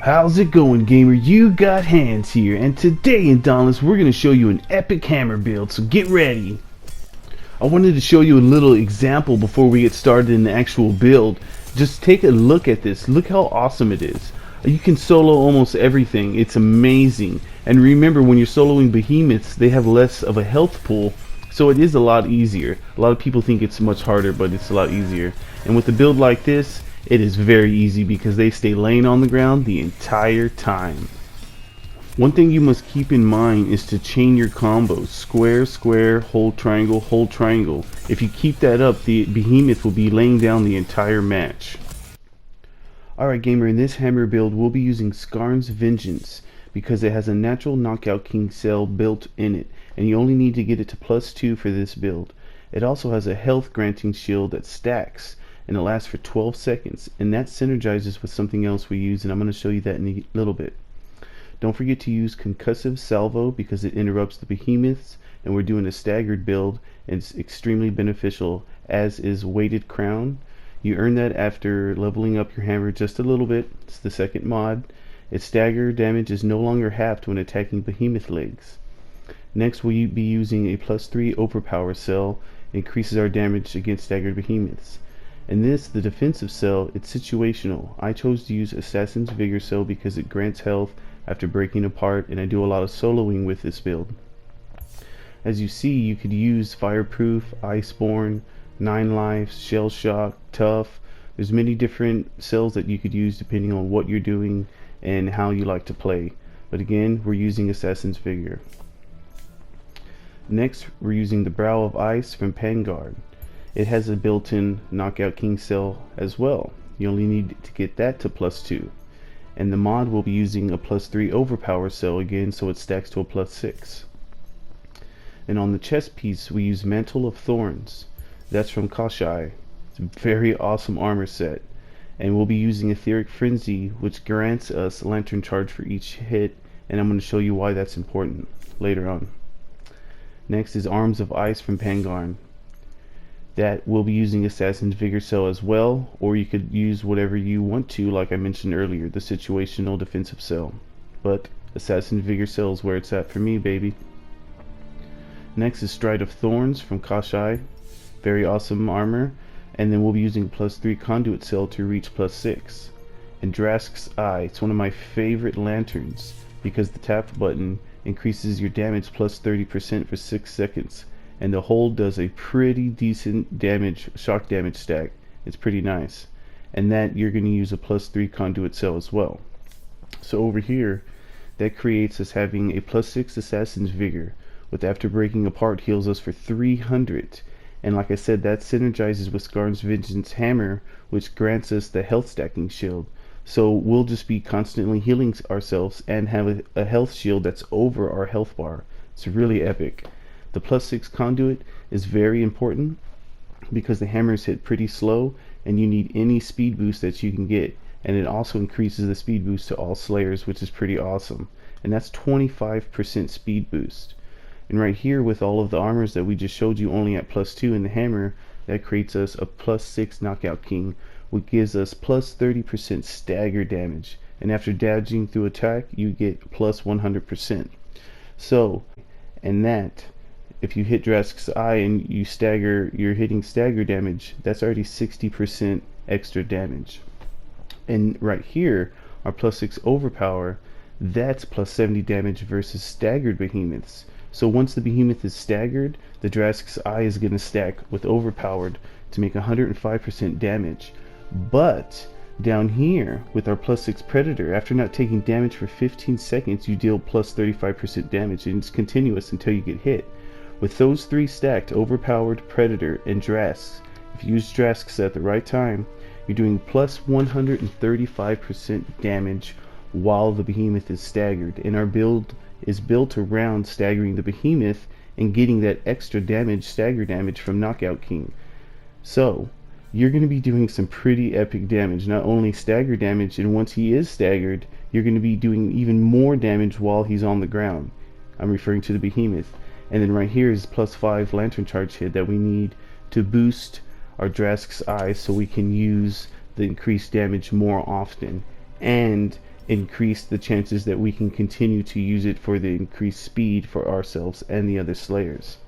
How's it going, gamer? You got hands here, and today in Dauntless we're going to show you an epic hammer build, so get ready. I wanted to show you a little example before we get started in the actual build. Just take a look at this. Look how awesome it is. You can solo almost everything. It's amazing. And remember, when you're soloing behemoths, they have less of a health pool, so it is a lot easier. A lot of people think it's much harder, but it's a lot easier. And with a build like this, it is very easy because they stay laying on the ground the entire time. One thing you must keep in mind is to chain your combos. Square, square, hold triangle, hold triangle. If you keep that up, the behemoth will be laying down the entire match. Alright gamer, in this hammer build we'll be using Skarn's Vengeance because it has a natural knockout king cell built in it, and you only need to get it to +2 for this build. It also has a health granting shield that stacks, and it lasts for 12 seconds, and that synergizes with something else we use, and I'm going to show you that in a little bit. Don't forget to use Concussive Salvo because it interrupts the behemoths, and we're doing a staggered build, and it's extremely beneficial, as is Weighted Crown. You earn that after leveling up your hammer just a little bit. It's the second mod. Its stagger damage is no longer halved when attacking behemoth legs. Next we'll be using a +3 overpower cell, increases our damage against staggered behemoths. In this, the defensive cell, it's situational. I chose to use Assassin's Vigor cell because it grants health after breaking apart, and I do a lot of soloing with this build. As you see, you could use Fireproof, Iceborne, 9 lives, Shell Shock, Tough. There's many different cells that you could use depending on what you're doing and how you like to play. But again, we're using Assassin's Vigor. Next, we're using the Brow of Ice from Vanguard. It has a built-in knockout king cell as well. You only need to get that to +2. And the mod will be using a +3 overpower cell again, so it stacks to a +6. And on the chest piece we use Mantle of Thorns. That's from Koshai. It's a very awesome armor set. And we'll be using Etheric Frenzy, which grants us Lantern Charge for each hit, and I'm going to show you why that's important later on. Next is Arms of Ice from Pangarn. That will be using Assassin's Vigor cell as well, or you could use whatever you want to, like I mentioned earlier, the situational defensive cell. But Assassin's Vigor cell is where it's at for me, baby. Next is Stride of Thorns from Koshai. Very awesome armor. And then we'll be using +3 conduit cell to reach +6. And Drask's Eye, it's one of my favorite lanterns because the tap button increases your damage +30% for 6 seconds. And the hold does a pretty decent damage, shock damage stack. It's pretty nice. And that you're going to use a +3 conduit cell as well. So over here, that creates us having a +6 Assassin's Vigor, with after breaking apart heals us for 300. And like I said, that synergizes with Skarn's Vengeance hammer, which grants us the health stacking shield. So we'll just be constantly healing ourselves and have a health shield that's over our health bar. It's really epic. The +6 conduit is very important because the hammers hit pretty slow and you need any speed boost that you can get, and it also increases the speed boost to all slayers, which is pretty awesome, and that's 25% speed boost. And right here with all of the armors that we just showed you only at +2 in the hammer, that creates us a +6 knockout king, which gives us +30% stagger damage, and after dodging through attack you get +100%. So, and that, if you hit Drask's Eye and you stagger, you're hitting stagger damage, that's already 60% extra damage. And right here, our +6 overpower, that's +70 damage versus staggered behemoths. So once the behemoth is staggered, the Drask's Eye is going to stack with overpowered to make 105% damage. But down here, with our +6 Predator, after not taking damage for 15 seconds, you deal +35% damage, and it's continuous until you get hit. With those three stacked, Overpowered, Predator, and Drask, if you use Drasks at the right time, you're doing +135% damage while the behemoth is staggered. And our build is built around staggering the behemoth and getting that extra damage, stagger damage, from Knockout King. So, you're going to be doing some pretty epic damage, not only stagger damage, and once he is staggered, you're going to be doing even more damage while he's on the ground. I'm referring to the behemoth. And then right here is +5 Lantern Charge hit that we need to boost our Drask's Eye so we can use the increased damage more often. And increase the chances that we can continue to use it for the increased speed for ourselves and the other slayers.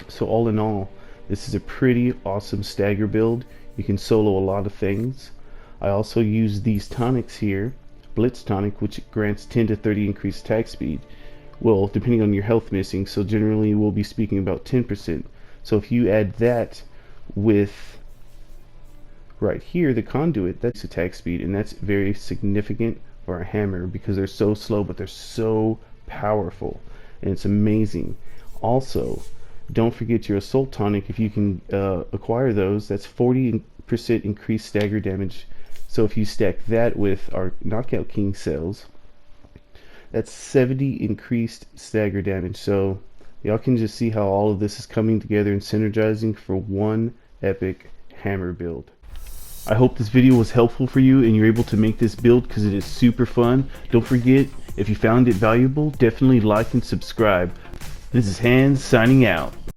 So all in all, this is a pretty awesome stagger build. You can solo a lot of things. I also use these tonics here, Blitz tonic, which grants 10 to 30 increased attack speed. Well, depending on your health missing, so generally we'll be speaking about 10%. So if you add that with right here, the conduit, that's attack speed, and that's very significant for a hammer because they're so slow, but they're so powerful, and it's amazing. Also, don't forget your assault tonic. If you can acquire those, that's 40% increased stagger damage. So if you stack that with our Knockout King cells, that's 70 increased stagger damage. So y'all can just see how all of this is coming together and synergizing for one epic hammer build. I hope this video was helpful for you and you're able to make this build because it is super fun. Don't forget, if you found it valuable, definitely like and subscribe. This is Hans signing out.